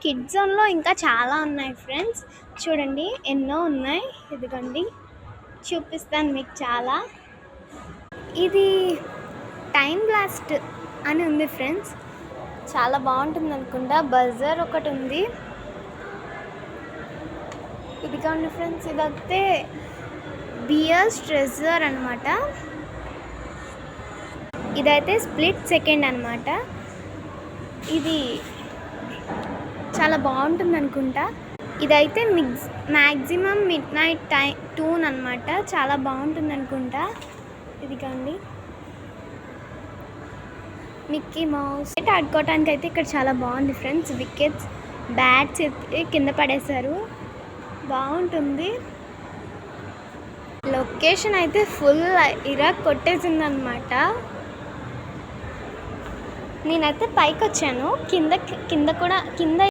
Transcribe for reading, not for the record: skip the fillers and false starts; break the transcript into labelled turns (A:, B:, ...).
A: Kid జోన్లో ఇంకా చాలా ఉన్నాయి ఫ్రెండ్స్. చూడండి ఎన్నో ఉన్నాయి. ఇదిగోండి చూపిస్తాను మీకు. చాలా ఇది టైం బ్లాస్ట్ అని ఉంది ఫ్రెండ్స్. చాలా బాగుంటుంది అనుకుంటా. బజర్ ఒకటి ఉంది. ఇదిగోండి ఫ్రెండ్స్, ఇదైతే బియర్స్ ట్రెజర్ అనమాట. ఇదైతే స్ప్లిట్ సెకండ్ అనమాట. ఇది చాలా బాగుంటుంది అనుకుంటా. ఇదైతే మ్యాక్సిమం మిడ్ నైట్ టూన్ అనమాట. చాలా బాగుంటుంది అనుకుంటా. ఇదిగోండి మిక్కీ మౌస్ ఆడుకోవటానికి అయితే ఇక్కడ చాలా బాగుంది ఫ్రెండ్స్. వికెట్స్, బ్యాట్స్ కింద పడేశారు. బాగుంటుంది. లొకేషన్ అయితే ఫుల్ ఇరాక్ కొట్టేసింది అనమాట. నేనైతే పైకి వచ్చాను. కింద కూడా